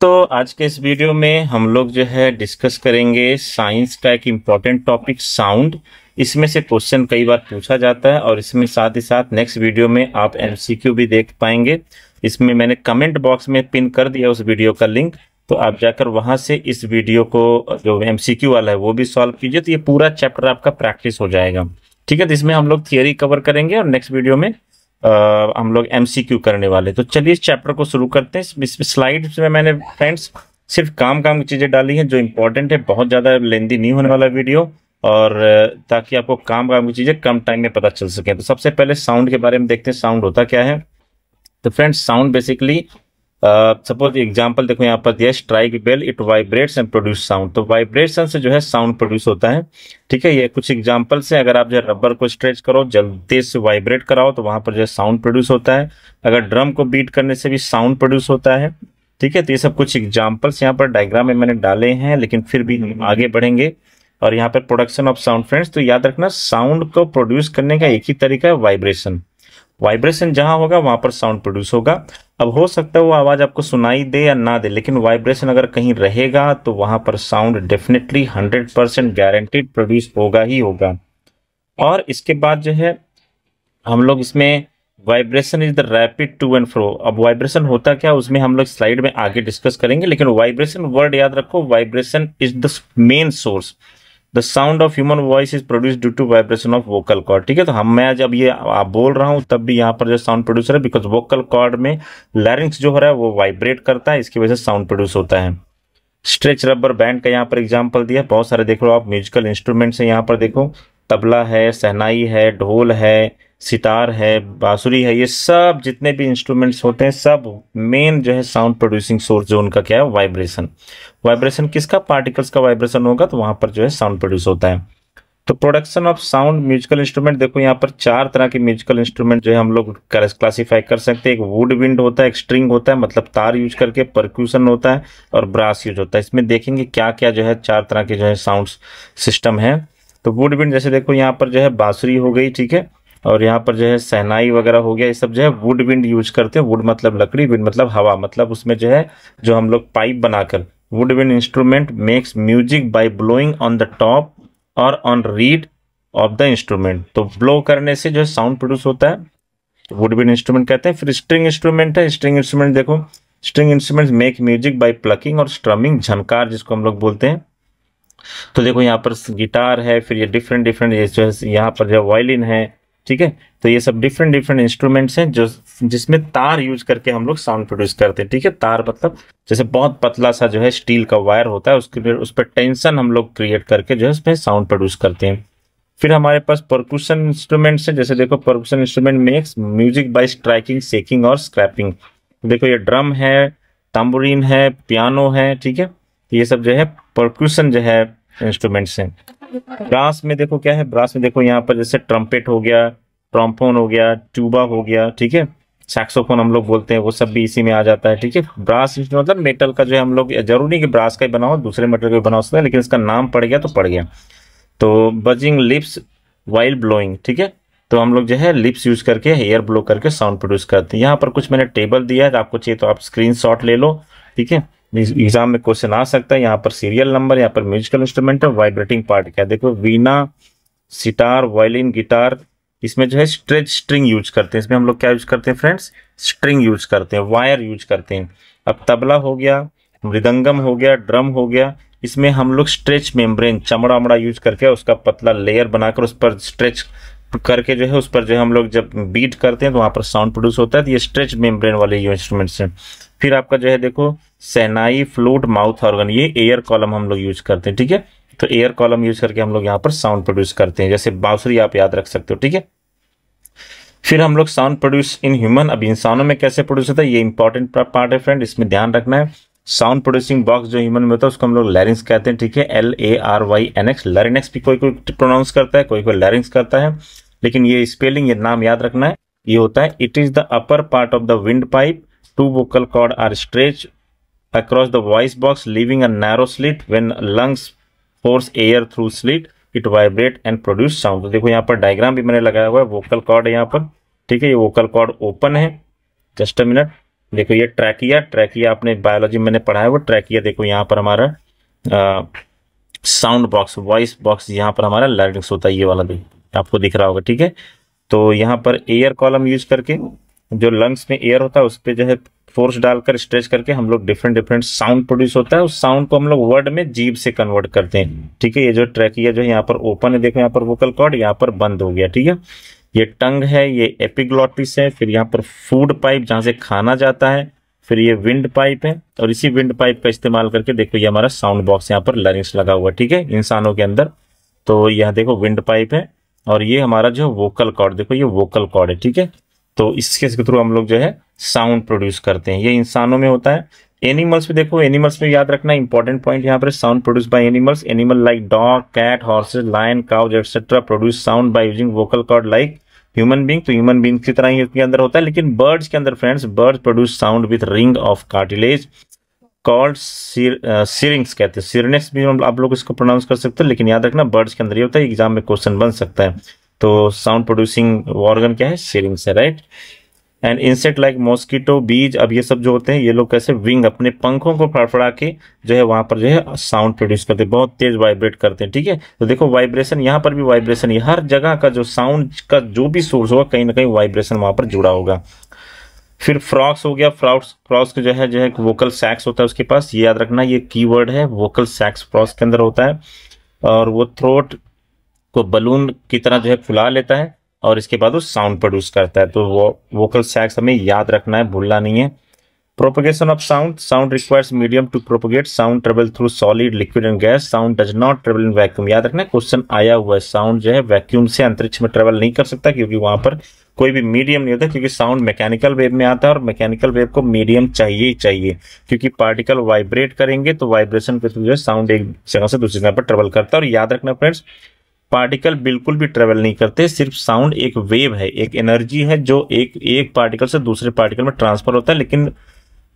तो आज के इस वीडियो में हम लोग जो है डिस्कस करेंगे साइंस का एक इम्पॉर्टेंट टॉपिक साउंड। इसमें से क्वेश्चन कई बार पूछा जाता है और इसमें साथ ही साथ नेक्स्ट वीडियो में आप एमसीक्यू भी देख पाएंगे। इसमें मैंने कमेंट बॉक्स में पिन कर दिया उस वीडियो का लिंक, तो आप जाकर वहां से इस वीडियो को जो एमसीक्यू वाला है वो भी सॉल्व कीजिए, तो ये पूरा चैप्टर आपका प्रैक्टिस हो जाएगा। ठीक है, तो इसमें हम लोग थियरी कवर करेंगे और नेक्स्ट वीडियो में हम लोग एमसीक्यू करने वाले। तो चलिए इस चैप्टर को शुरू करते हैं। इस स्लाइड्स में मैंने फ्रेंड्स सिर्फ काम की चीजें डाली हैं जो इंपॉर्टेंट है, बहुत ज्यादा लेंदी नहीं होने वाला वीडियो, और ताकि आपको काम की चीजें कम टाइम में पता चल सके। तो सबसे पहले साउंड के बारे में देखते हैं, साउंड होता क्या है। तो friends sound basically suppose example देखो यहाँ पर दिया, strike bell it vibrates and produce sound. तो वाइब्रेशन से जो है साउंड प्रोड्यूस होता है। ठीक है, ये कुछ एग्जांपल से, अगर आप जो है रबर को स्ट्रेच करो, जल्दी से वाइब्रेट कराओ तो वहां पर जो है साउंड प्रोड्यूस होता है। अगर ड्रम को बीट करने से भी साउंड प्रोड्यूस होता है। ठीक है, तो ये सब कुछ एग्जाम्पल्स यहाँ पर डायग्राम में मैंने डाले हैं, लेकिन फिर भी हम आगे बढ़ेंगे। और यहाँ पर प्रोडक्शन ऑफ साउंड फ्रेंड्स, तो याद रखना साउंड को प्रोड्यूस करने का एक ही तरीका है, वाइब्रेशन। वाइब्रेशन जहां होगा वहां पर साउंड प्रोड्यूस होगा। अब हो सकता है वो आवाज आपको सुनाई दे या ना दे, लेकिन वाइब्रेशन अगर कहीं रहेगा तो वहां पर साउंड डेफिनेटली 100% गारंटीड प्रोड्यूस होगा ही होगा। और इसके बाद जो है हम लोग इसमें vibration is the rapid to and fro. अब वाइब्रेशन होता क्या उसमें हम लोग स्लाइड में आगे डिस्कस करेंगे, लेकिन वाइब्रेशन वर्ड याद रखो, vibration is the main source. The sound of human voice is produce due to vibration of vocal cord. ठीक है, तो मैं जब ये आप बोल रहा हूं तब भी यहाँ पर जो साउंड प्रोड्यूसर है, बिकॉज वोकल कॉर्ड में लैरिंक्स जो हो रहा है वो वाइब्रेट करता है, इसकी वजह से साउंड प्रोड्यूस होता है। स्ट्रेच रबर बैंड का यहाँ पर एग्जाम्पल दिया, बहुत सारे देख लो आप म्यूजिकल इंस्ट्रूमेंट्स है यहाँ पर देखो, तबला है, शहनाई है, ढोल है, सितार है, बांसुरी है, ये सब जितने भी इंस्ट्रूमेंट्स होते हैं सब मेन जो है साउंड प्रोड्यूसिंग सोर्स जो उनका क्या है, वाइब्रेशन। वाइब्रेशन किसका, पार्टिकल्स का वाइब्रेशन होगा तो वहां पर जो है साउंड प्रोड्यूस होता है। तो production of sound musical instrument, देखो यहाँ पर 4 तरह के म्यूजिकल इंस्ट्रूमेंट जो है हम लोग क्लासीफाई कर सकते हैं। एक वुड विंड होता है, एक स्ट्रिंग होता है मतलब तार यूज करके, परक्यूशन होता है, और ब्रास यूज होता है। इसमें देखेंगे क्या क्या जो है 4 तरह के जो है साउंड सिस्टम है। तो वुड विंड जैसे देखो यहाँ पर जो है बांसुरी हो गई, ठीक है, और यहाँ पर जो है शहनाई वगैरह हो गया, ये सब जो है वुड विंड यूज करते हैं। वुड मतलब लकड़ी, विंड मतलब हवा, मतलब उसमें जो है जो हम लोग पाइप बनाकर, wood wind instrument makes music by blowing on the top और on reed of the instrument. तो ब्लो करने से जो है साउंड प्रोड्यूस होता है, वुड विंड इंस्ट्रूमेंट कहते हैं। फिर स्ट्रिंग इंस्ट्रूमेंट है, स्ट्रिंग इंस्ट्रूमेंट देखो, string instrument make music by plucking और स्ट्रमिंग, झनकार जिसको हम लोग बोलते हैं। तो देखो यहाँ पर गिटार है, फिर ये डिफरेंट ये जो है यहाँ पर जो वायलिन है, ठीक है। तो ये सब डिफरेंट इंस्ट्रूमेंट्स हैं जो जिसमें तार यूज करके हम लोग साउंड प्रोड्यूस करते हैं। ठीक है, तार मतलब जैसे बहुत पतला सा जो है स्टील का वायर होता है, उसके उस पर टेंशन हम लोग क्रिएट करके जो है उसमें साउंड प्रोड्यूस करते हैं। फिर हमारे पास परक्यूशन इंस्ट्रूमेंट्स है, जैसे देखो percussion instrument makes music bye striking, shaking और स्क्रैपिंग। देखो ये ड्रम है, तंबुरीन है, पियानो है, ठीक है, ये सब जो है परक्यूशन जो है इंस्ट्रूमेंट्स हैं। ब्रास में देखो क्या है, ब्रास में देखो यहाँ पर जैसे ट्रम्पेट हो गया, ट्रम्पोन हो गया, ट्यूबा हो गया, ठीक है, सैक्सोफोन हम लोग बोलते हैं, वो सब भी इसी में आ जाता है। ठीक है, ब्रास मतलब मेटल का जो है हम लोग, जरूरी नहीं कि ब्रास का ही बनाओ, दूसरे मेटल का भी बना सकते हैं, लेकिन इसका नाम पड़ गया तो पड़ गया। तो बजिंग लिप्स वाइल ब्लोइंग, ठीक है, तो हम लोग जो है लिप्स यूज करके एयर ब्लो करके साउंड प्रोड्यूस करते हैं। यहाँ पर कुछ मैंने टेबल दिया है, आपको चाहिए तो आप स्क्रीनशॉट ले लो। ठीक है, एग्जाम में क्वेश्चन आ सकता है। यहाँ पर सीरियल नंबर, यहाँ पर म्यूजिकल इंस्ट्रूमेंट है, वाइब्रेटिंग पार्ट क्या है, देखो वीणा, सितार, वायलिन, गिटार, इसमें जो है स्ट्रेच स्ट्रिंग यूज करते हैं। इसमें हम लोग क्या यूज करते हैं फ्रेंड्स, स्ट्रिंग यूज करते हैं, वायर यूज करते हैं। अब तबला हो गया, मृदंगम हो गया, ड्रम हो गया, इसमें हम लोग स्ट्रेच मेम्ब्रेन, चमड़ा वमड़ा यूज करके उसका पतला लेयर बनाकर उस पर स्ट्रेच करके जो है उस पर जो है हम लोग जब बीट करते हैं तो वहां पर साउंड प्रोड्यूस होता है। तो ये स्ट्रेच मेम्ब्रेन वाले ये इंस्ट्रूमेंट्स हैं। फिर आपका जो है देखो शहनाई, फ्लूट, माउथ ऑर्गन, ये एयर कॉलम हम लोग यूज करते हैं। ठीक है, तो एयर कॉलम यूज करके हम लोग यहाँ पर साउंड प्रोड्यूस करते हैं, जैसे बांसुरी आप याद रख सकते हो। ठीक है, फिर हम लोग साउंड प्रोड्यूस इन ह्यूमन, अब इंसानों में कैसे प्रोड्यूस होता है, ये इंपॉर्टेंट पार्ट है फ्रेंड, इसमें ध्यान रखना है। साउंड प्रोड्यूसिंग बॉक्स जो ह्यूमन में होता है उसको हम लोग लैरिंक्स कहते हैं। ठीक है, LARYNX, लैरिनेक्स भी कोई प्रोनाउंस करता है, कोई लैरिंक्स करता है, लेकिन ये स्पेलिंग, ये नाम याद रखना है। ये होता है, it is the upper part of the windpipe, 2 vocal cord are stretch across the voice box leaving a narrow slit. When lungs force air through slit it vibrate and produce sound। तो देखो यहाँ पर diagram भी मैंने लगाया हुआ है, vocal cord है यहाँ पर। ठीक है, ये वोकल कॉर्ड ओपन है, जस्ट अ मिनट, देखो ये ट्रैकिया, ट्रैकिया आपने बायोलॉजी मैंने पढ़ा है वो ट्रैकिया। देखो यहाँ पर हमारा साउंड बॉक्स, वॉइस बॉक्स, यहाँ पर हमारा लैरिंक्स होता है, ये वाला भी आपको दिख रहा होगा, ठीक है। तो यहाँ पर एयर कॉलम यूज करके जो लंग्स में एयर होता है उस पर जो है फोर्स डालकर स्ट्रेच करके हम लोग डिफरेंट डिफरेंट साउंड प्रोड्यूस होता है, उस साउंड को हम लोग वर्ड में जीभ से कन्वर्ट करते हैं, ठीक है। ये जो ट्रैकिया जो है यहाँ पर ओपन है, देखो यहाँ पर वोकल कॉर्ड, यहाँ पर बंद हो गया, ठीक है। ये टंग है, ये एपिग्लॉटिस है, फिर यहाँ पर फूड पाइप जहां से खाना जाता है, फिर ये विंड पाइप है, और इसी विंड पाइप का इस्तेमाल करके देखो ये हमारा साउंड बॉक्स यहाँ पर लैरिंक्स लगा हुआ है, ठीक है, इंसानों के अंदर। तो यह देखो विंड पाइप है, और ये हमारा जो वोकल कॉर्ड, देखो ये वोकल कॉर्ड है, ठीक है। तो इसके थ्रू हम लोग जो है साउंड प्रोड्यूस करते हैं, ये इंसानों में होता है। एनिमल्स में देखो, एनिमल्स में याद रखना इंपॉर्टेंट पॉइंट यहाँ पर, sound produce by animals, animal like dog, cat, horses, lion, cows etcetera produce sound by using vocal cord like human being. तो ह्यूमन बींग की तरह ही इसके अंदर होता है, लेकिन बर्ड्स के अंदर friends, birds produce sound with ring of cartilage called syrinx कहते हैं। सिरनेक्स भी आप लोग इसको प्रोनाउंस कर सकते हैं, लेकिन याद रखना बर्ड्स के अंदर ये होता है, एग्जाम में क्वेश्चन बन सकता है। तो साउंड प्रोड्यूसिंग ऑर्गन क्या है, सिरिंग्स है, right. And insect like mosquito, बीज, अब ये सब जो होते हैं ये लोग कैसे विंग, अपने पंखों को फड़फड़ा के जो है वहां पर जो है साउंड प्रोड्यूस करते हैं, बहुत तेज वाइब्रेट करते हैं, ठीक है। तो देखो वाइब्रेशन, यहाँ पर भी वाइब्रेशन, ये हर जगह का जो साउंड का जो भी सोर्स होगा कहीं ना कहीं वाइब्रेशन वहां पर जुड़ा होगा। फिर फ्रॉक्स हो गया, फ्रॉक्स जो है वोकल सैक्स होता है उसके पास, ये याद रखना, ये कीवर्ड है, वोकल सैक्स फ्रॉक्स के अंदर होता है, और वो थ्रोट को बलून की तरह जो है फुला लेता है, और इसके बाद वो साउंड प्रोड्यूस करता है। तो वो वोकल सैक्स हमें याद रखना है, भूलना नहीं है। Propagation of sound requires medium to propagate, sound travel through solid, liquid and gas, sound does not travel in vacuum. याद रखना क्वेश्चन आया हुआ है, साउंड जो है वैक्यूम से अंतरिक्ष में ट्रेवल नहीं कर सकता, क्योंकि वहां पर कोई भी मीडियम नहीं होता, क्योंकि साउंड मैकेनिकल वेव में आता है, और मैकेनिकल वेव को मीडियम चाहिए ही चाहिए, क्योंकि पार्टिकल वाइब्रेट करेंगे तो वाइब्रेशन के थ्रू जो है साउंड एक जगह से दूसरी जगह पर ट्रेवल करता है। और याद रखना फ्रेंड्स, पार्टिकल बिल्कुल भी ट्रेवल नहीं करते, सिर्फ साउंड एक वेव है, एक एनर्जी है जो एक पार्टिकल से दूसरे पार्टिकल में ट्रांसफर होता है, लेकिन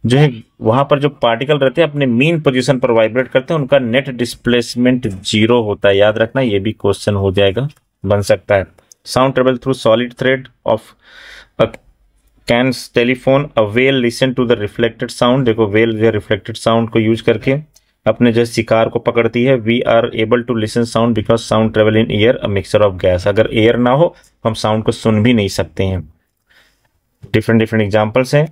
जो है वहां पर जो पार्टिकल रहते हैं अपने मीन पोजीशन पर वाइब्रेट करते हैं, उनका नेट डिस्प्लेसमेंट 0 होता है। याद रखना, ये भी क्वेश्चन हो जाएगा, बन सकता है। Sound travel through solid thread of can telephone, a whale listen to the reflected sound. देखो वेल जो रिफ्लेक्टेड साउंड को यूज करके अपने जो शिकार को पकड़ती है। We are able to listen sound because sound travel in air, a mixture of gas. अगर एयर ना हो हम साउंड को सुन भी नहीं सकते हैं। डिफरेंट एग्जाम्पल्स हैं।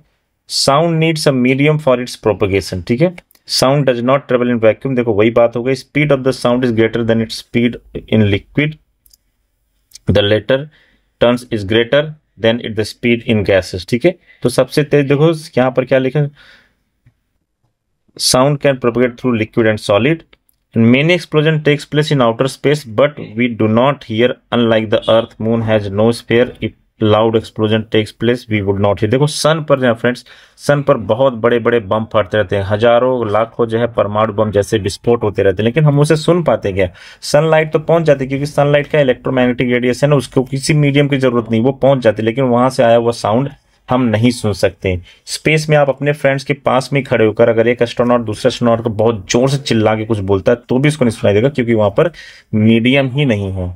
Sound needs a medium for its propagation, ठीक है। Sound does not travel in vacuum, देखो वही बात हो गई। Speed of the sound is greater than its speed in liquid, the latter turns is greater than it the speed in gases, ठीक है। तो सबसे तेज देखो यहाँ पर क्या लिखा है, sound can propagate through liquid and solid, and many explosion takes place in outer space, but we do not hear, unlike the earth. Moon has no sphere. If loud explosion takes place we would not hear। देखो सन पर जो friends, सन पर बहुत बड़े बड़े बम फटते रहते हैं, हजारों लाखों जो है परमाणु बम जैसे विस्फोट होते रहते हैं, लेकिन हम उसे सुन पाते क्या? सनलाइट तो पहुंच जाती है, क्योंकि सनलाइट का इलेक्ट्रोमैग्नेटिक रेडिएशन है, उसको किसी मीडियम की जरूरत नहीं, वो पहुंच जाती है, लेकिन वहां से आया हुआ साउंड हम नहीं सुन सकते। स्पेस में आप अपने फ्रेंड्स के पास में खड़े होकर अगर एक एस्ट्रोनॉट दूसरे एस्ट्रोनॉट को बहुत जोर से चिल्ला के कुछ बोलता है तो भी उसको नहीं सुनाई देगा, क्योंकि वहां पर मीडियम ही नहीं है।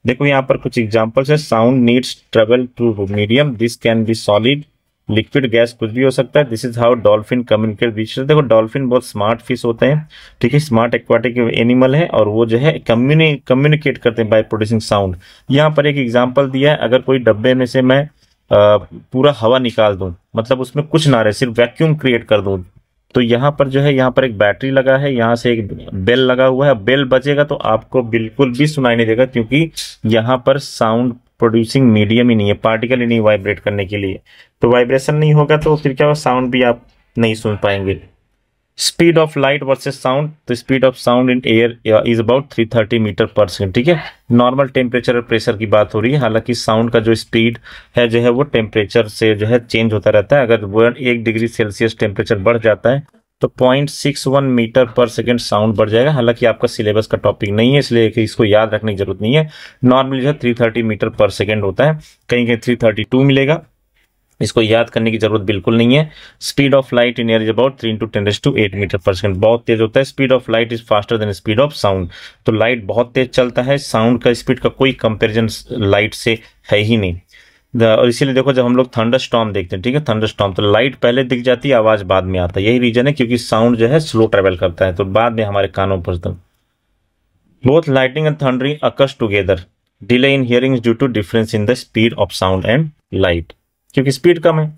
देखो यहाँ पर कुछ एग्जांपल्स है। Sound needs travel through medium, this can be solid, liquid, gas, कुछ भी हो सकता है। This is how dolphin communicate which. देखो डॉल्फिन बहुत स्मार्ट फिश होते हैं, ठीक है, स्मार्ट एक्वाटिक एनिमल है, और वो जो है कम्युनिकेट करते हैं बाय प्रोड्यूसिंग साउंड। यहाँ पर एक एग्जाम्पल दिया है, अगर कोई डब्बे में से मैं पूरा हवा निकाल दूं, मतलब उसमें कुछ ना रहे, सिर्फ वैक्यूम क्रिएट कर दूं, तो यहाँ पर जो है यहाँ पर एक बैटरी लगा है, यहाँ से एक बेल लगा हुआ है, बेल बजेगा तो आपको बिल्कुल भी सुनाई नहीं देगा, क्योंकि यहाँ पर साउंड प्रोड्यूसिंग मीडियम ही नहीं है, पार्टिकल ही नहीं वाइब्रेट करने के लिए, तो वाइब्रेशन नहीं होगा तो फिर क्या होगा, साउंड भी आप नहीं सुन पाएंगे। Speed of light versus sound, तो speed of sound in air is about 330 metre per second, ठीक है। नॉर्मल टेम्परेचर और प्रेशर की बात हो रही है, हालांकि साउंड का जो स्पीड है जो है वो टेम्परेचर से जो है चेंज होता रहता है। अगर वो 1 डिग्री सेल्सियस टेम्परेचर बढ़ जाता है तो 0.61 मीटर पर सेकेंड साउंड बढ़ जाएगा। हालांकि आपका सिलेबस का टॉपिक नहीं है, इसलिए इसको याद रखने की जरूरत नहीं है। नॉर्मली जो है 330 मीटर पर सेकेंड होता है, कहीं कहीं 332 मिलेगा, इसको याद करने की जरूरत बिल्कुल नहीं है। Speed of light in air is about 3 × 10⁸ metre per second, बहुत तेज होता है। Speed of light is faster than speed of sound, तो लाइट बहुत तेज चलता है, साउंड का स्पीड का कोई कंपैरिजन लाइट से है ही नहीं। और इसीलिए देखो जब हम लोग थंडर स्टॉर्म देखते हैं, ठीक है, थंडर स्टॉर्म, तो लाइट पहले दिख जाती है, आवाज बाद में आता है। यही रीजन है, क्योंकि साउंड जो है स्लो ट्रेवल करता है, तो बाद में हमारे कानों पर पहुंचता है। Both lightning and thundering occurs together, delay in hearing due to difference in the speed of sound and light, क्योंकि स्पीड कम है।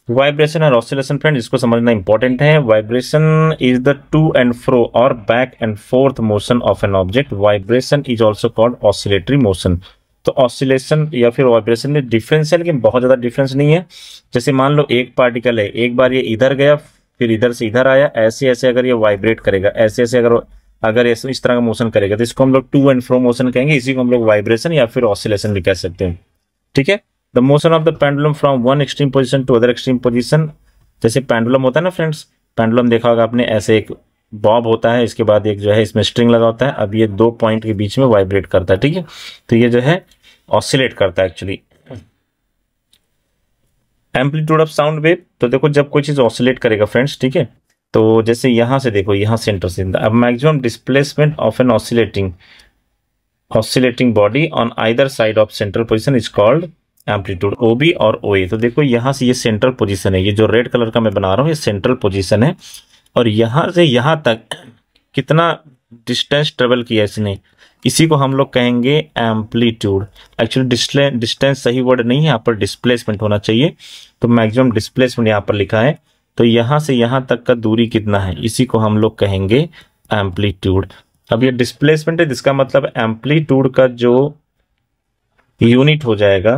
वाइब्रेशन और ऑसिलेशन फ्रेंड, इसको समझना इंपॉर्टेंट है। Vibration is the to and fro और back and forth motion of an object. Vibration is also called oscillatory motion. तो oscillation या फिर वाइब्रेशन में डिफरेंस है, लेकिन बहुत ज्यादा डिफरेंस नहीं है। जैसे मान लो एक पार्टिकल है, एक बार ये इधर गया, फिर इधर से इधर आया, ऐसे ऐसे अगर ये वाइब्रेट करेगा, ऐसे ऐसे अगर ऐसे इस तरह का मोशन करेगा, तो इसको हम लोग टू एंड फ्रो मोशन कहेंगे। इसी को हम लोग वाइब्रेशन या फिर ऑसिलेशन भी कह सकते हैं, ठीक है। The motion of the pendulum from one extreme position to other extreme position, जैसे पेंडुलम होता है ना फ्रेंड्स, पेंडुलम देखा होगा आपने, ऐसे एक बॉब होता है, इसके बाद एक जो है इसमें स्ट्रिंग लगा होता है, अब ये दो पॉइंट के बीच में वाइब्रेट करता है, ठीक है। तो ये जो है ऑसिलेट करता है actually. Amplitude of sound wave, तो देखो जब कोई चीज ऑसिलेट करेगा फ्रेंड्स, ठीक है, तो जैसे यहां से देखो, यहां सेंटर से, अब maximum displacement of an oscillating body on either side of central position is called amplitude, O B और ओए। तो देखो यहां से ये सेंट्रल पोजीशन है, ये जो रेड कलर का मैं बना रहा हूं ये सेंट्रल पोजीशन है, और यहां से यहां तक कितना डिस्टेंस ट्रेवल किया इसने, इसी को हम लोग कहेंगे एम्पलीट्यूड। एक्चुअली डिस्टेंस सही वर्ड नहीं है, यहाँ पर डिस्प्लेसमेंट होना चाहिए, तो मैक्सिमम डिस्प्लेसमेंट यहाँ पर लिखा है। तो यहां से यहां तक का दूरी कितना है, इसी को हम लोग कहेंगे एम्पलीट्यूड। अब ये डिस्प्लेसमेंट है, जिसका मतलब एम्पलीट्यूड का जो यूनिट हो जाएगा,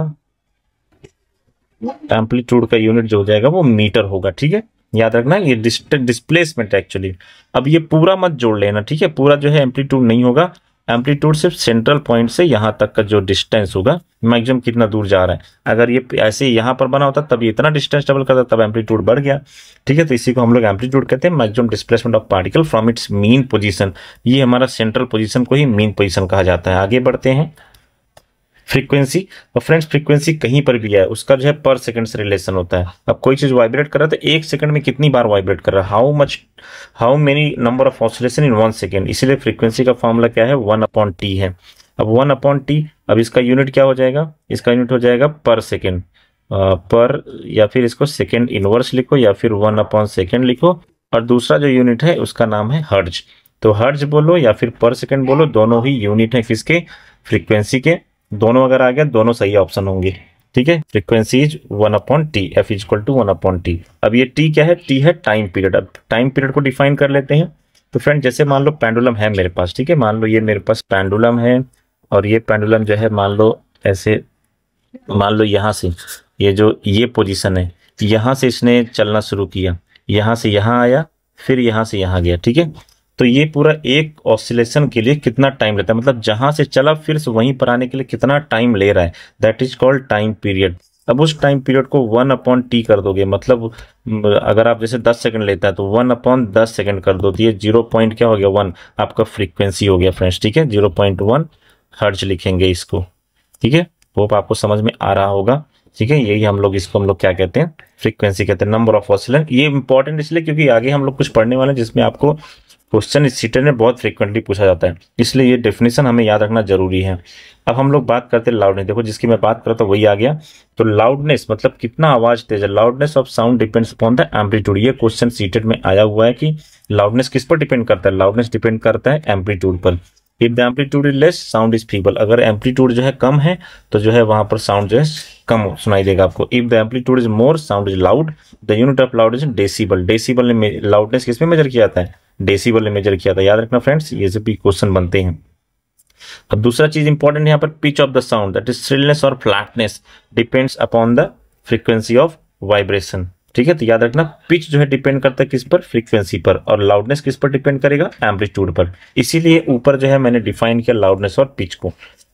एम्पलीट्यूड का यूनिट जो हो जाएगा वो मीटर होगा, ठीक है, याद रखना। ये डिस्प्लेसमेंट एक्चुअली, अब ये पूरा मत जोड़ लेना, ठीक है, पूरा जो है एम्पलीट्यूड नहीं होगा। एम्पलीट्यूड सिर्फ सेंट्रल पॉइंट से यहां तक का जो डिस्टेंस होगा, मैक्सिमम कितना दूर जा रहा है। अगर ये ऐसे यहां पर बना होता तब ये इतना डिस्टेंस ट्रेवल करता, तब एम्पलीट्यूड बढ़ गया, ठीक है। तो इसी को हम लोग एम्पलीट्यूड कहते हैं, maximum displacement of particle from its mean position. ये हमारा सेंट्रल पोजीशन को ही मीन पोजीशन कहा जाता है। आगे बढ़ते हैं, फ्रीक्वेंसी। और फ्रेंड्स फ्रीक्वेंसी कहीं पर भी है, उसका जो है पर सेकंड से रिलेशन होता है। अब कोई चीज वाइब्रेट कर रहा है तो एक सेकंड में कितनी बार वाइब्रेट कर रहा है, how many number of oscillation in 1 second. इसीलिए फ्रीक्वेंसी का फॉर्मूला क्या है, 1/t है। अब 1/t, अब इसका यूनिट क्या हो जाएगा, इसका यूनिट हो जाएगा पर सेकेंड, पर, या फिर इसको सेकेंड इनवर्स लिखो, या फिर 1/सेकेंड लिखो, और दूसरा जो यूनिट है उसका नाम है हर्ट्ज। तो हर्ट्ज बोलो या फिर पर सेकेंड बोलो, दोनों ही यूनिट है किसके, फ्रीक्वेंसी के। दोनों अगर आ गया, दोनों सही ऑप्शन होंगे, ठीक है। Frequency is 1/t, f is equal to 1/t। अब ये t क्या है, t है टाइम पीरियड। अब टाइम पीरियड को डिफाइन कर लेते हैं। तो फ्रेंड जैसे मान लो पेंडुलम है मेरे पास, ठीक है, मान लो ये मेरे पास पेंडुलम है, और ये पेंडुलम जो है मान लो ऐसे, मान लो यहाँ से ये जो ये पोजीशन है, यहाँ से इसने चलना शुरू किया, यहाँ से यहाँ आया, फिर यहाँ से यहाँ गया, ठीक है। तो ये पूरा एक ऑसिलेशन के लिए कितना टाइम लेता है, मतलब जहां से चला फिर से वहीं पर आने के लिए कितना टाइम ले रहा है, that is called time period. अब उस टाइम पीरियड को 1/t कर दोगे, मतलब अगर आप जैसे 10 सेकंड लेता है तो 1/10 सेकंड कर दो, तो ये 0. क्या हो गया, 1 आपका फ्रीक्वेंसी हो गया फ्रेंड्स, ठीक है। 0.1 हर्ट्ज लिखेंगे इसको, ठीक है। होप आपको समझ में आ रहा होगा, ठीक है। यही हम लोग इसको हम लोग क्या कहते हैं, फ्रीक्वेंसी कहते हैं, नंबर ऑफ ऑसिलेशन। ये इंपॉर्टेंट इसलिए क्योंकि आगे हम लोग कुछ पढ़ने वाले हैं जिसमें आपको क्वेश्चन इस सीटेट में बहुत फ्रीक्वेंटली पूछा जाता है, इसलिए ये डेफिनेशन हमें याद रखना जरूरी है। अब हम लोग बात करते हैं लाउडनेस। देखो जिसकी मैं बात करता हूँ वही आ गया। तो लाउडनेस मतलब कितना आवाज तेज है, loudness of sound depends upon the amplitude. ये क्वेश्चन सीटेट में आया हुआ है कि लाउडनेस किस पर डिपेंड करता है, लाउडनेस डिपेंड करता है एम्पलीट्यूड पर। If the amplitude is less sound is feeble, अगर एम्पलीट्यूड जो है कम है तो जो है वहां पर साउंड जो है कम सुनाई देगा आपको। If the amplitude is more sound is loud, the unit of loud is decibel. Decibel में लाउडनेस किसमें मेजर किया जाता है, डेसिबल में मेजर किया था, याद रखना फ्रेंड्स, ये सब भी क्वेश्चन बनते हैं। अब दूसरा चीज इंपॉर्टेंट यहाँ पर, pitch of the sound that is shrillness और flatness depends upon the frequency of vibration, ठीक है। तो याद रखना पिच जो है डिपेंड करता है किस पर, फ्रीक्वेंसी पर, और लाउडनेस किस पर डिपेंड करेगा, एम्पलीट्यूड पर। इसीलिए ऊपर जो है मैंने डिफाइन किया लाउडनेस और पिच को,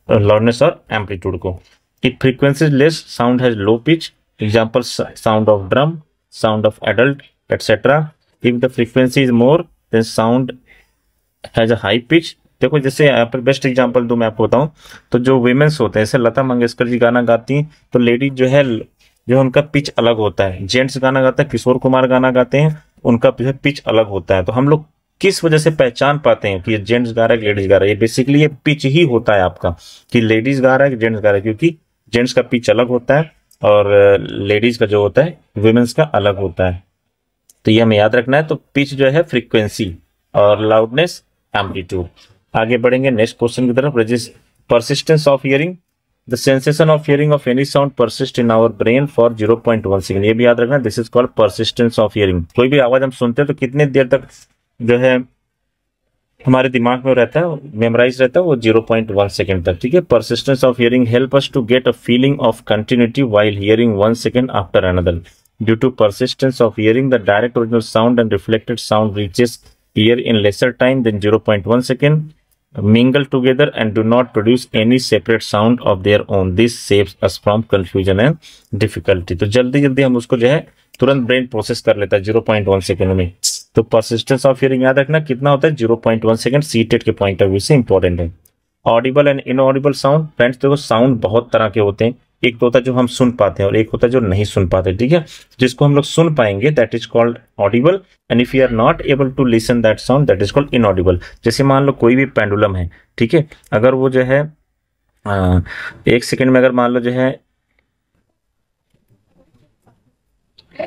लाउडनेस और एम्पलीट्यूड को। If frequency less sound has low pitch, example sound of drum, sound of adult etcetera. If the frequency is more than sound has a high pitch. देखो जैसे यहाँ पर best example दूं मैं आपको बताऊं, तो जो वीमेंस होते हैं, जैसे लता मंगेशकर जी गाना गाती हैं, तो लेडीज जो है जो उनका पिच अलग होता है। जेंट्स गाना गाता है, किशोर कुमार गाना गाते हैं, उनका जो है पिच अलग होता है। तो हम लोग किस वजह से पहचान पाते हैं कि ये जेंट्स गा रहा है, लेडीज गा रहा है, ये बेसिकली ये पिच ही होता है आपका, कि लेडीज गा रहा है कि जेंट्स गा रहा है, क्योंकि जेंट्स का पिच अलग होता है और लेडीज का जो होता है वुमेन्स का अलग होता है। तो ये हमें याद रखना है। तो पिच जो है फ्रीक्वेंसी और लाउडनेस एम्पलीट्यूड। आगे बढ़ेंगे नेक्स्ट क्वेश्चन की तरफ। Persistence of hearing, the sensation of hearing of any sound persist in our brain for 0.1 second. ये भी याद रखना, this is called persistence of hearing. कोई भी आवाज हम सुनते हैं तो कितने देर तक जो है हमारे दिमाग में रहता है, मेमोराइज रहता है, वो 0.1 सेकंड तक। ठीक है। Persistence of hearing help us to get a feeling of continuity while hearing 1 second after another. Due to persistence of hearing, the direct original sound and reflected sound reaches ear in lesser time than 0.1 second, mingle together and do not produce any separate sound of their own. This saves us from confusion and difficulty. तो जल्दी जल्दी हम उसको जो है तुरंत brain process कर लेता है 0.1 सेकंड में। तो परसिस्टेंस ऑफ हियरिंग याद रखना कितना होता है, 0.1 सेकंड। सीटेट के पॉइंट ऑफ व्यू से इंपॉर्टेंट है। Audible and inaudible sound, friends देखो साउंड बहुत तरह के होते हैं। एक तो होता है जो हम सुन पाते हैं और एक होता है जो नहीं सुन पाते। ठीक है। जिसको हम लोग सुन पाएंगे that is called audible, and if you are not able to listen that sound that is called inaudible. जैसे मान लो कोई भी पेंडुलम है, ठीक है, अगर वो जो है 1 सेकंड में अगर मान लो जो है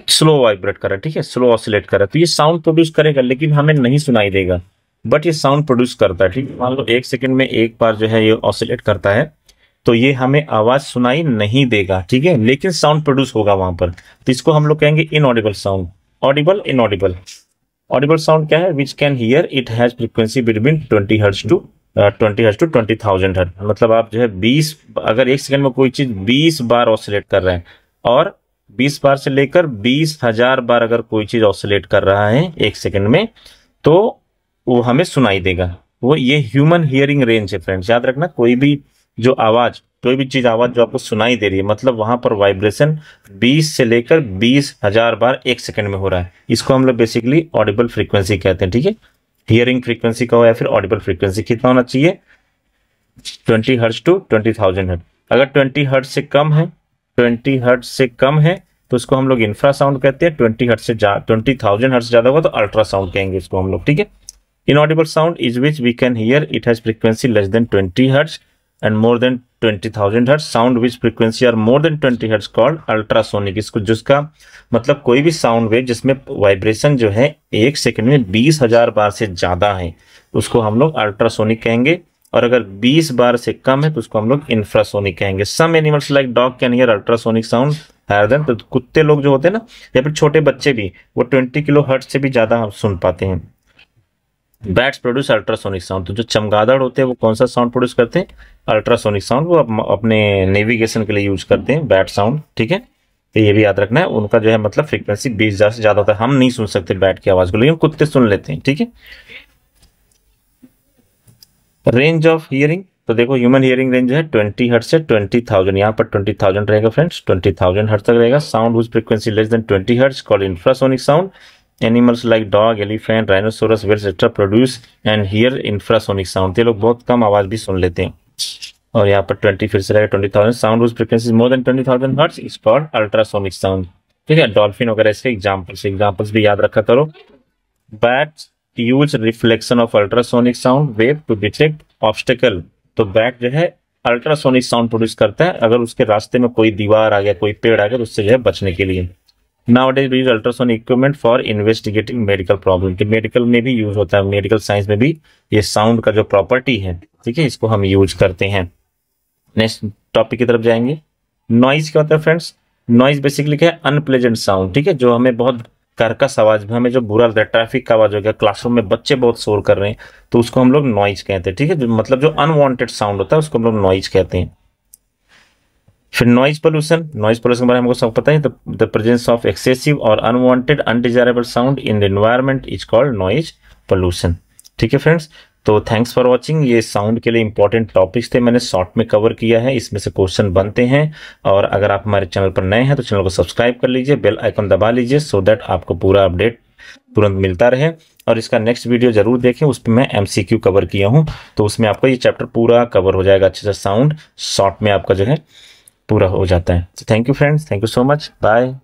स्लो वाइब्रेट कर रहा है, ठीक है, स्लो ऑसिलेट कर रहा है, तो ये साउंड प्रोड्यूस करेगा लेकिन हमें नहीं सुनाई देगा, बट ये साउंड प्रोड्यूस करता है। ठीक है। मान लो 1 सेकंड में एक बार जो है ये ऑसिलेट करता है तो ये हमें आवाज सुनाई नहीं देगा। ठीक है। लेकिन साउंड प्रोड्यूस होगा वहां पर, तो इसको हम लोग कहेंगे inaudible sound. Audible, inaudible. Audible sound क्या है, which can hear, it has frequency between 20 hertz to 20,000 hertz. मतलब आप जो है 20, अगर 1 सेकंड में कोई चीज 20 बार ऑसिलेट कर रहा है और 20 बार से लेकर 20,000 बार अगर कोई चीज ऑसिलेट कर रहा है 1 सेकंड में, तो वो हमें सुनाई देगा। वो ये ह्यूमन हियरिंग रेंज है फ्रेंड्स। याद रखना कोई भी जो आवाज, कोई भी चीज आवाज जो आपको सुनाई दे रही है, मतलब वहां पर वाइब्रेशन 20 से लेकर 20,000 बार 1 सेकंड में हो रहा है, इसको हम लोग बेसिकली ऑडिबल फ्रीक्वेंसी कहते हैं। ठीक है। हियरिंग फ्रीक्वेंसी का हो या फिर ऑडिबल फ्रीक्वेंसी कितना होना चाहिए, 20 हर्ट्ज टू 20,000 हर्ट्ज। अगर 20 हर्ट्ज से कम है, 20 हर्ट्ज से कम है तो उसको हम लोग इंफ्रासाउंड कहते हैं। 20 हर्ट्ज से 20,000 हर्ट्ज ज्यादा होगा तो अल्ट्रासाउंड कहेंगे इसको हम लोग। ठीक है। Inaudible sound is which we can hear, it has frequency less than 20 hertz and more than 20,000 hertz. Sound which frequency are more than 20 hertz called ultrasonic. इसको जिसका मतलब कोई भी साउंड वेव जिसमें वाइब्रेशन जो है 1 सेकंड में 20,000 बार से ज्यादा है उसको हम लोग अल्ट्रासोनिक कहेंगे, और अगर 20 बार से कम है तो उसको हम लोग इंफ्रासोनिक कहेंगे। Some animals like dog can hear ultrasonic sound higher than, तो कुत्ते लोग जो होते हैं ना या फिर छोटे बच्चे भी वो 20 किलो हर्ट्ज से भी ज्यादा सुन पाते हैं। बैट्स प्रोड्यूस अल्ट्रासोनिक साउंड, तो जो चमगादड़ होते हैं वो कौन सा साउंड प्रोड्यूस करते हैं, अल्ट्रासोनिक साउंड। वो अपने नेविगेशन के लिए यूज करते हैं बैट साउंड। ठीक है। तो ये भी याद रखना है, उनका जो है मतलब फ्रीक्वेंसी 20,000 से ज्यादा होता है। हम नहीं सुन सकते बैट की आवाज को, लेकिन कुत्ते सुन लेते हैं। ठीक है। रेंज ऑफ हियरिंग, तो देखो ह्यूमन हियरिंग रेंज है 20 हर्ट्ज से 20,000, यहाँ पर 20,000 रहेगा फ्रेंड्स, 20,000 हर्ट्ज तक रहेगा। Sound whose frequency less than 20 hertz called infrasonic sound. Animals like dog, elephant, rhinoceros, whale etcetera produce and hear infrasonic sound. ये लोग बहुत कम आवाज भी सुन लेते हैं। और यहाँ पर 20 फिर से रहेगा 20,000। Sound whose frequency more than 20,000 hertz is called ultrasonic sound. ठीक है। डॉल्फिन वगैरह इसके एग्जाम्पल्स भी याद रखा करो। Bats use reflection of ultrasonic sound wave to detect obstacle. तो बैट जो है अल्ट्रासोनिक साउंड प्रोड्यूस करता है अगर उसके रास्ते में कोई दीवार आ गया, कोई पेड़ आ गया, तो उससे जो है बचने के लिए। Nowadays we use ultrasonic equipment for investigating medical problem। तो मेडिकल में भी यूज होता है, मेडिकल साइंस में भी ये साउंड का जो प्रॉपर्टी है, ठीक है, इसको हम यूज करते हैं। नेक्स्ट टॉपिक की तरफ जाएंगे। नॉइज क्या होता है फ्रेंड्स, नॉइज बेसिकली क्या है, अनप्लेजेंट साउंड। ठीक है। जो हमें बहुत कर्कश आवाज में, हमें जो बुरा लगता है, ट्रैफिक का आवाज हो गया, क्लासरूम में बच्चे बहुत शोर कर रहे हैं, तो उसको हम लोग नॉइज कहते हैं। ठीक है। जो मतलब जो अनवांटेड साउंड होता है उसको हम लोग नॉइज कहते हैं। फिर नॉइज पोल्यूशन, नॉइज पोल्यूशन के बारे में हमको सब पता है। द प्रेजेंस ऑफ एक्सेसिव और unwanted undesirable sound in the environment is called noise pollution. ठीक है फ्रेंड्स। तो थैंक्स फॉर वॉचिंग। ये साउंड के लिए इंपॉर्टेंट टॉपिक्स थे, मैंने शॉर्ट में कवर किया है, इसमें से क्वेश्चन बनते हैं। और अगर आप हमारे चैनल पर नए हैं तो चैनल को सब्सक्राइब कर लीजिए, बेल आइकन दबा लीजिए, सो दैट आपको पूरा अपडेट तुरंत मिलता रहे। और इसका नेक्स्ट वीडियो जरूर देखें, उस पर मैं MCQ कवर किया हूँ, तो उसमें आपको ये चैप्टर पूरा कवर हो जाएगा अच्छे से। साउंड शॉर्ट में आपका जो है पूरा हो जाता है। Thank you friends, thank you so much, bye.